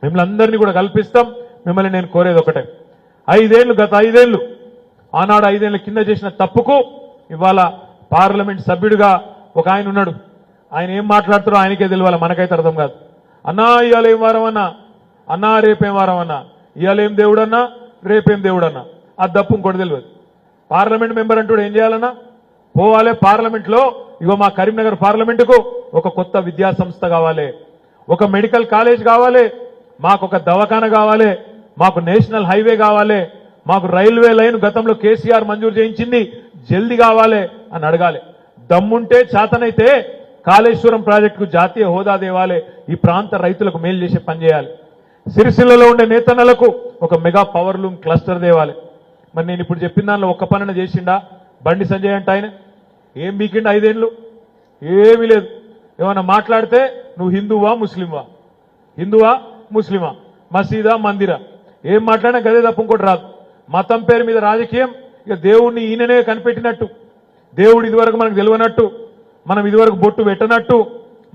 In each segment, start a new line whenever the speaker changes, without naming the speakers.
మిమ్మల్ని అందరినీ కూడా కల్పిస్తాం. మిమ్మల్ని నేను కోరేది ఒకటే, 5 ఏళ్లు గత 5 ఏళ్లు ఆనాడు 5 ఏళ్ల కింద చేసిన తప్పుకు ఇవాళ పార్లమెంట్ సభ్యుడిగా ఒక ఆయన ఉన్నాడు. ఆయన ఏం మాట్లాడుతారో ఆయనకే తెలియాలి, మనకైతే అర్థం కాదు. అన్నా ఇవాళ ఏం వారం అన్నా, అన్నా రేపేం వారం అన్నా, ఇవాళ ఏం దేవుడన్నా రేపేం దేవుడన్నా, ఆ దప్పు ఇంకోటి తెలియదు. పార్లమెంట్ మెంబర్ అంటూ ఏం చేయాలన్నా, పోవాలి పార్లమెంట్లో. ఇగో మా కరీంనగర్ పార్లమెంటుకు ఒక కొత్త విద్యా సంస్థ కావాలి, ఒక మెడికల్ కాలేజ్ కావాలి, మాకు ఒక దవాఖాన కావాలి, మాకు నేషనల్ హైవే కావాలి, మాకు రైల్వే లైన్ గతంలో కేసీఆర్ మంజూరు చేయించింది జల్దీ కావాలి అని అడగాలి. దమ్ముంటే చేతనైతే కాళేశ్వరం ప్రాజెక్టుకు జాతీయ హోదా దేవాలి, ఈ ప్రాంత రైతులకు మేలు చేసే పని చేయాలి. సిరిసిల్లలో ఉండే నేతన్నలకు ఒక మెగా పవర్ లూమ్ క్లస్టర్ దేవాలి. మరి నేను ఇప్పుడు చెప్పిన దానిలో ఒక్క పనిన చేసిండా బండి సంజయ్ అంటే? ఆయన ఏం బీకిండా 5 ఏళ్ళు? ఏమీ లేదు. ఏమన్నా మాట్లాడితే నువ్వు హిందువా ముస్లింవా, హిందువా ముస్లిమా, మసీదా మందిరా, ఏం మాట్లాడినా గదే తప్ప ఇంకోటి రాదు. మతం పేరు మీద రాజకీయం. ఇక దేవుణ్ణి ఈయననే కనిపెట్టినట్టు, దేవుడు ఇదివరకు మనకు తెలియనట్టు, మనం ఇదివరకు బొట్టు పెట్టనట్టు,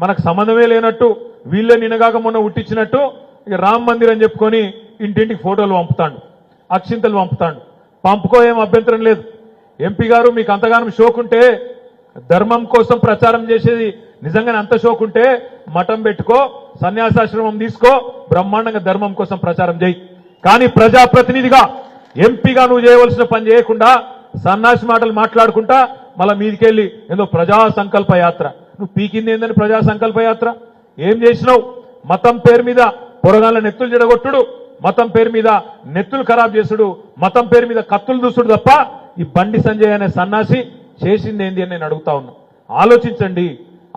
మనకు సంబంధమే లేనట్టు, వీళ్ళే నిన్నగాక మొన్న ఉట్టించినట్టు ఇక రామ్ మందిర్ అని చెప్పుకొని ఇంటింటికి ఫోటోలు పంపుతాడు, అక్షింతలు పంపుతాడు. పంపుకో ఏం అభ్యంతరం లేదు. ఎంపీ గారు మీకు అంతగానం షోకుంటే, ధర్మం కోసం ప్రచారం చేసేది నిజంగానే అంత షోకుంటే మఠం పెట్టుకో, సన్యాసాశ్రమం తీసుకో, బ్రహ్మాండంగా ధర్మం కోసం ప్రచారం చేయి. కానీ ప్రజాప్రతినిధిగా ఎంపీగా నువ్వు చేయవలసిన పని చేయకుండా సన్నాసి మాటలు మాట్లాడుకుంటా మళ్ళా మీదికెళ్ళి ఏదో ప్రజా సంకల్ప యాత్ర. నువ్వు పీకింది ఏందని ప్రజా సంకల్ప యాత్ర? ఏం చేసినావు? మతం పేరు మీద పొరగాళ్ళ నెత్తులు జడగొట్టుడు, మతం పేరు మీద నెత్తులు ఖరాబ్ చేసుడు, మతం పేరు మీద కత్తులు దూసుడు తప్ప ఈ బండి సంజయ్ అనే సన్నాసి చేసింది ఏంది అని నేను అడుగుతా ఉన్నా. ఆలోచించండి,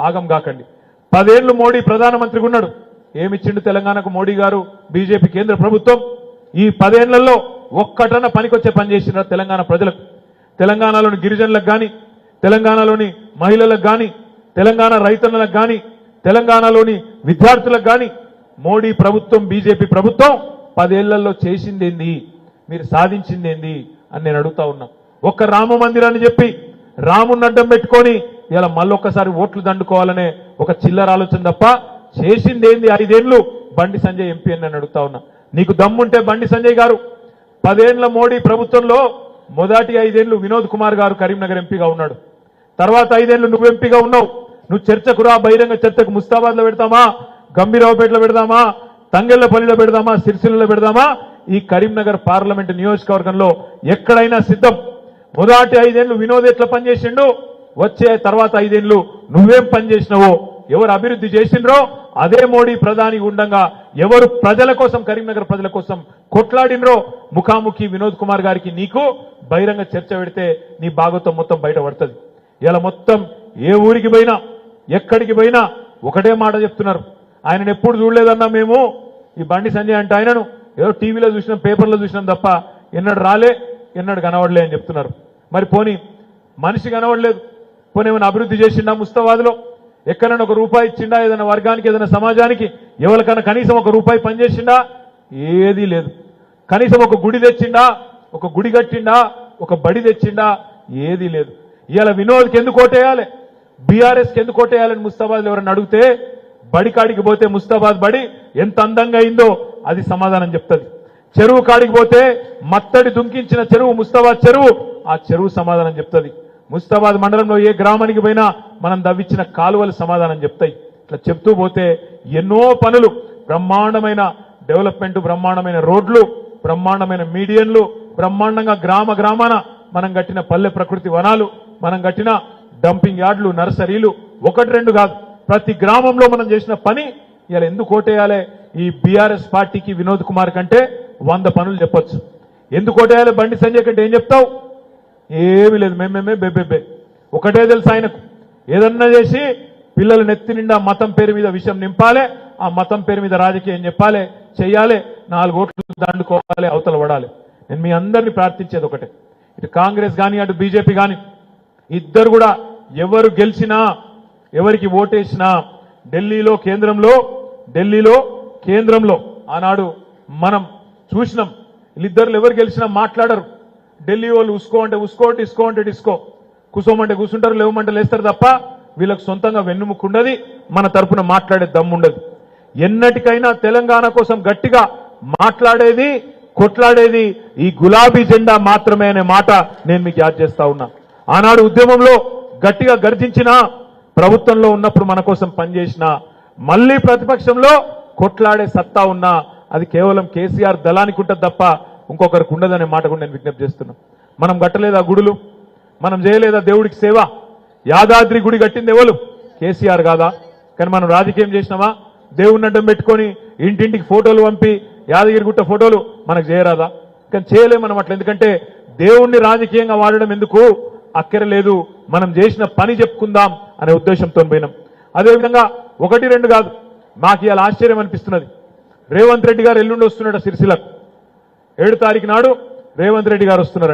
ఆగం కాకండి. 10 ఏళ్లు మోడీ ప్రధానమంత్రిగా ఉన్నాడు. ఏమిచ్చిండు తెలంగాణకు మోడీ గారు, బీజేపీ కేంద్ర ప్రభుత్వం? ఈ 10 ఏళ్లలో ఒక్కటన్నా పనికొచ్చే పని చేసినారు తెలంగాణ ప్రజలకు? తెలంగాణలోని గిరిజనులకు కానీ, తెలంగాణలోని మహిళలకు కానీ, తెలంగాణ రైతన్నలకు కానీ, తెలంగాణలోని విద్యార్థులకు కానీ మోడీ ప్రభుత్వం, బీజేపీ ప్రభుత్వం 10 ఏళ్లలో చేసిందేంది, మీరు సాధించిందేంది అని నేను అడుగుతా ఉన్నా. ఒక్క రామ మందిరాన్ని చెప్పి రాముని అడ్డం పెట్టుకొని ఇలా మళ్ళొక్కసారి ఓట్లు దండుకోవాలనే ఒక చిల్లర ఆలోచన తప్ప చేసిందేంది 5 ఏళ్లు బండి సంజయ్ ఎంపీ అని నేను అడుగుతా ఉన్నా. నీకు దమ్ముంటే బండి సంజయ్ గారు 10 ఏళ్ల మోడీ ప్రభుత్వంలో మొదటి 5 ఏళ్లు వినోద్ కుమార్ గారు కరీంనగర్ ఎంపీగా ఉన్నాడు. తర్వాత 5 ఏళ్లు నువ్వు ఎంపీగా ఉన్నావు. నువ్వు చర్చకు రా, బహిరంగ చర్చకు ముస్తాబాద్ లో పెడతామా, గంభీరావుపేటలో పెడదామా, తంగెళ్లపల్లిలో పెడదామా, సిరిసిల్లలో పెడదామా, ఈ కరీంనగర్ పార్లమెంట్ నియోజకవర్గంలో ఎక్కడైనా సిద్ధం. మొదటి 5 ఏళ్లు వినోద్ ఎట్లా పనిచేసిండు, వచ్చే తర్వాత 5 ఏళ్లు నువ్వేం పనిచేసినావో, ఎవరు అభివృద్ధి చేసిండ్రో అదే మోడీ ప్రధాని ఉండగా ఎవరు ప్రజల కోసం, కరీంనగర్ ప్రజల కోసం కొట్లాడినరో ముఖాముఖి వినోద్ కుమార్ గారికి నీకు బహిరంగ చర్చ పెడితే నీ భాగవతం మొత్తం బయటపడుతుంది. ఇలా మొత్తం ఏ ఊరికి పోయినా, ఎక్కడికి పోయినా ఒకటే మాట చెప్తున్నారు. ఆయనను ఎప్పుడు చూడలేదన్నా మేము, ఈ బండి సంజయ్ అంటే ఆయనను ఏదో టీవీలో చూసినాం, పేపర్లో చూసినాం తప్ప ఎన్నడు రాలే, ఎన్నడు కనవడలే అని చెప్తున్నారు. మరి పోనీ మనిషి కనవడలేదు, పోనీ ఏమైనా అభివృద్ధి చేసిండా ముస్తాబాద్లో? ఎక్కడైనా ఒక రూపాయి ఇచ్చిండా? ఏదైనా వర్గానికి, ఏదైనా సమాజానికి ఎవరికైనా కనీసం ఒక రూపాయి పనిచేసిండా? ఏదీ లేదు. కనీసం ఒక గుడి తెచ్చిండా, ఒక గుడి కట్టిండా, ఒక బడి తెచ్చిండా? ఏదీ లేదు. ఇవాళ వినోద్కి ఎందుకు ఓటేయాలి, బీఆర్ఎస్కి ఎందుకు ఓటేయాలని ముస్తాబాద్లో ఎవరైనా అడిగితే, బడి కాడికి పోతే ముస్తాబాద్ బడి ఎంత అందంగా అయిందో అది సమాధానం చెప్తుంది. చెరువు కాడికి పోతే మత్తడి దుంకించిన చెరువు ముస్తాబాద్ చెరువు, ఆ చెరువు సమాధానం చెప్తుంది. ముస్తాబాద్ మండలంలో ఏ గ్రామానికి పోయినా మనం దవ్వించిన కాలువలు సమాధానం చెప్తాయి. ఇట్లా చెప్తూ పోతే ఎన్నో పనులు, బ్రహ్మాండమైన డెవలప్మెంట్, బ్రహ్మాండమైన రోడ్లు, బ్రహ్మాండమైన మీడియన్లు, బ్రహ్మాండంగా గ్రామ గ్రామాన మనం కట్టిన పల్లె ప్రకృతి వనాలు, మనం కట్టిన డంపింగ్ యార్డులు, నర్సరీలు, 1-2 కాదు, ప్రతి గ్రామంలో మనం చేసిన పని ఇలా ఎందుకు ఓటేయాలి? ఈ బీఆర్ఎస్ పార్టీకి, వినోద్ కుమార్ కంటే 100 పనులు చెప్పొచ్చు. ఎందుకు ఓటేయాలి బండి సంజయ్ కంటే? ఏం చెప్తావు? ఏమీ లేదు, మేమేమే బెబ్బెబ్బే. ఒకటే తెలుసు ఆయనకు, ఏదన్నా చేసి పిల్లల నెత్తి నిండా మతం పేరు మీద విషయం నింపాలి, ఆ మతం పేరు మీద రాజకీయం చెప్పాలి, చెయ్యాలి, 4 ఓట్లు దండుకోవాలి, అవతల పడాలి. నేను మీ అందరినీ ప్రార్థించేది ఒకటే, ఇటు కాంగ్రెస్ కానీ అటు బీజేపీ కానీ ఇద్దరు కూడా ఎవరు గెలిచినా, ఎవరికి ఓటేసినా ఢిల్లీలో కేంద్రంలో ఆనాడు మనం చూసినాం, వీళ్ళిద్దరు ఎవరు గెలిచినా మాట్లాడరు. ఢిల్లీ వాళ్ళు ఉసుకో అంటే ఉసుకో, డిస్కో అంటే డిస్కో, కూసోమంటే కూర్చుంటారు, లేవమంటే లేస్తారు తప్ప వీళ్ళకు సొంతంగా వెన్నుముక్కు ఉండదు, మన తరపున మాట్లాడే దమ్ముండదు. ఎన్నటికైనా తెలంగాణ కోసం గట్టిగా మాట్లాడేది కొట్లాడేది ఈ గులాబీ జెండా మాత్రమే అనే మాట నేను మీకు యాద్ చేస్తా ఉన్నా. ఆనాడు ఉద్యమంలో గట్టిగా గర్జించిన, ప్రభుత్వంలో ఉన్నప్పుడు మన కోసం పనిచేసిన, మళ్లీ ప్రతిపక్షంలో కొట్లాడే సత్తా ఉన్నా అది కేవలం కేసీఆర్ దళానికి ఉంటుంది తప్ప ఇంకొకరికి ఉండదనే మాట కూడా నేను విజ్ఞప్తి చేస్తున్నా. మనం కట్టలేదా గుడులు, మనం చేయలేదా దేవుడికి సేవ? యాదాద్రి గుడి కట్టింది ఎవరు? కేసీఆర్ కాదా? కానీ మనం రాజకీయం చేసినామా? దేవుడిని అడ్డం పెట్టుకొని ఇంటింటికి ఫోటోలు పంపి యాదగిరిగుట్ట ఫోటోలు మనకు చేయరాదా? కానీ చేయలేము మనం అట్లా. ఎందుకంటే దేవుణ్ణి రాజకీయంగా వాడడం ఎందుకు అక్కర లేదు, మనం చేసిన పని చెప్పుకుందాం అనే ఉద్దేశంతో పోయినాం. అదేవిధంగా 1-2 కాదు, మాకు ఇవాళ ఆశ్చర్యం అనిపిస్తున్నది. రేవంత్ రెడ్డి గారు ఎల్లుండి వస్తున్నాడు సిరిసిల్లకు. 7 తారీఖు నాడు రేవంత్ రెడ్డి గారు వస్తున్నారంట.